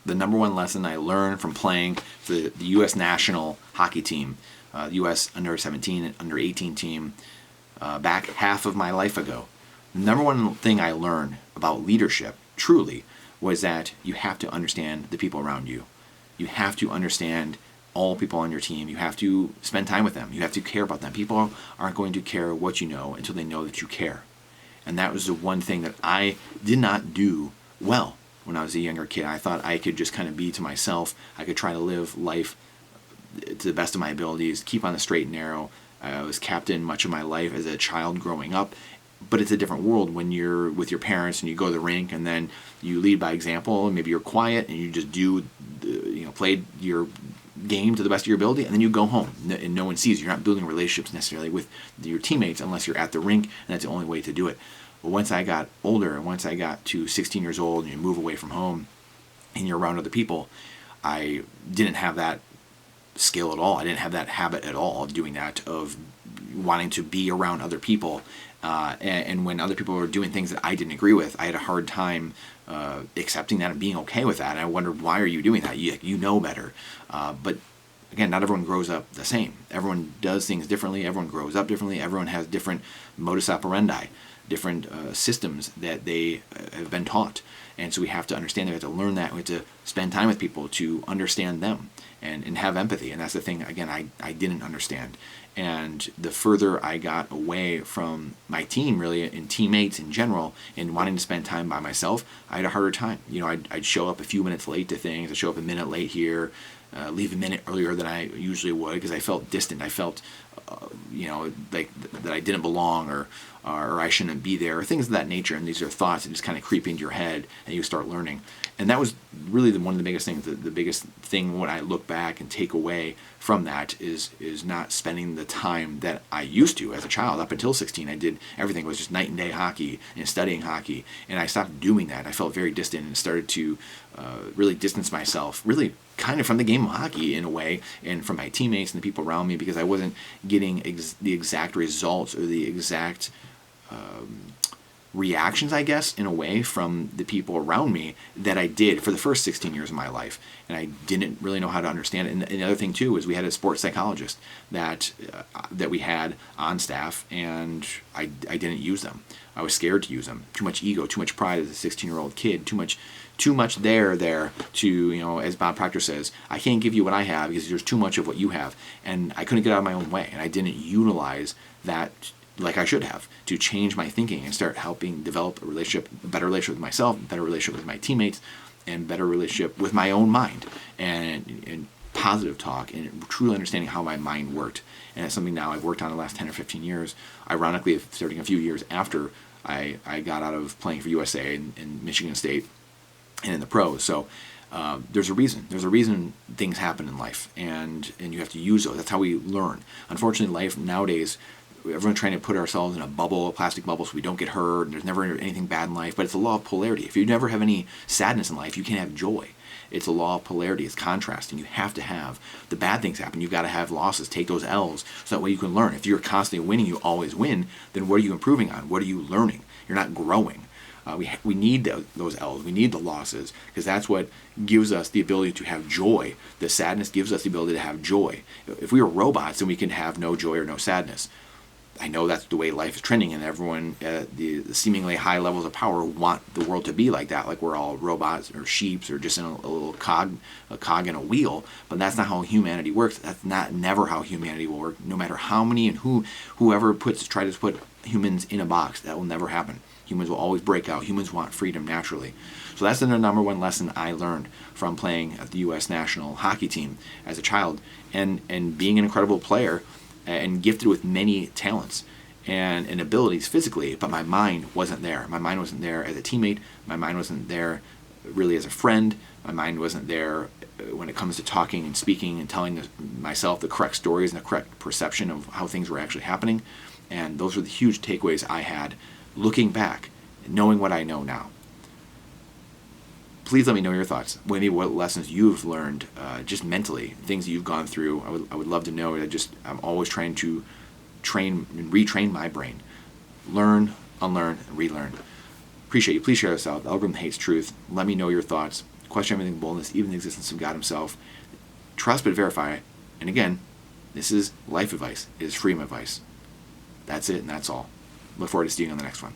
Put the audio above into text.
the number one lesson I learned from playing for the U.S. national hockey team, U.S. under 17 and under 18 team, back half of my life ago. The number one thing I learned about leadership, truly, was that you have to understand the people around you. You have to understand all people on your team. You have to spend time with them. You have to care about them. People aren't going to care what you know until they know that you care. And that was the one thing that I did not do well when I was a younger kid. I thought I could just kind of be to myself. I could try to live life to the best of my abilities, keep on the straight and narrow. I was captain much of my life as a child growing up. But it's a different world when you're with your parents and you go to the rink and then you lead by example. And maybe you're quiet and you just play your game to the best of your ability, and then you go home and no one sees you. You're not building relationships necessarily with your teammates unless you're at the rink, and that's the only way to do it. But once I got older, and once I got to 16 years old and you move away from home and you're around other people, I didn't have that skill at all. I didn't have that habit at all of doing that, of wanting to be around other people. And when other people were doing things that I didn't agree with, I had a hard time accepting that and being okay with that. And I wondered, why are you doing that? You know better. But again, not everyone grows up the same. Everyone does things differently. Everyone grows up differently. Everyone has different modus operandi, different systems that they have been taught. And so we have to understand that. We have to learn that. We have to spend time with people to understand them and have empathy. And that's the thing, again, I didn't understand. And the further I got away from my team, really, and teammates in general, and wanting to spend time by myself, I had a harder time. I'd show up a few minutes late to things. I'd show up a minute late here, leave a minute earlier than I usually would, because I felt distant. I felt, like that I didn't belong, or I shouldn't be there, or things of that nature. And these are thoughts that just kind of creep into your head, and you start learning. And that was really one of the biggest things. The biggest thing when I look back and take away from that is not spending the time that I used to as a child. Up until 16, I did everything. It was just night and day hockey and studying hockey. And I stopped doing that. I felt very distant and started to really distance myself, really kind of from the game of hockey in a way, and from my teammates and the people around me, because I wasn't getting the exact results or the exact reactions, I guess, in a way, from the people around me that I did for the first 16 years of my life. And I didn't really know how to understand it. And the other thing, too, is we had a sports psychologist that we had on staff, and I didn't use them. I was scared to use them. Too much ego, too much pride as a 16-year-old kid, too much there to, as Bob Proctor says, I can't give you what I have because there's too much of what you have. And I couldn't get out of my own way, and I didn't utilize that like I should have, to change my thinking and start helping develop a better relationship with myself, a better relationship with my teammates, and better relationship with my own mind, and positive talk, and truly understanding how my mind worked. And it's something now I've worked on the last 10 or 15 years, ironically starting a few years after I got out of playing for USA in Michigan State and in the pros. So there's a reason. There's a reason things happen in life, and you have to use those. That's how we learn. Unfortunately, life nowadays, everyone's trying to put ourselves in a bubble, a plastic bubble, so we don't get hurt, and there's never anything bad in life. But it's a law of polarity. If you never have any sadness in life, you can't have joy. It's a law of polarity. It's contrast, and you have to have the bad things happen. You've got to have losses. Take those L's, so that way you can learn. If you're constantly winning, you always win, then what are you improving on? What are you learning? You're not growing. We need those L's. We need the losses, because that's what gives us the ability to have joy. The sadness gives us the ability to have joy. If we were robots, then we can have no joy or no sadness. I know that's the way life is trending, and everyone at the seemingly high levels of power want the world to be like that, like we're all robots or sheeps or just in a little cog in a wheel. But that's not how humanity works. That's never how humanity will work. No matter how many and whoever tries to put humans in a box, that will never happen. Humans will always break out. Humans want freedom naturally. So that's the number one lesson I learned from playing at the U.S. national hockey team as a child, and being an incredible player and gifted with many talents and abilities physically, but my mind wasn't there. My mind wasn't there as a teammate. My mind wasn't there really as a friend. My mind wasn't there when it comes to talking and speaking and telling myself the correct stories and the correct perception of how things were actually happening. And those were the huge takeaways I had looking back, knowing what I know now. Please let me know your thoughts. Maybe what lessons you've learned, just mentally, things that you've gone through. I would love to know. I'm always trying to train and retrain my brain. Learn, unlearn, and relearn. Appreciate you. Please share this out. The algorithm hates truth. Let me know your thoughts, questions. question everything, boldness, even the existence of God himself. Trust but verify. And again, this is life advice. It is freedom advice. That's it, and that's all. Look forward to seeing you on the next one.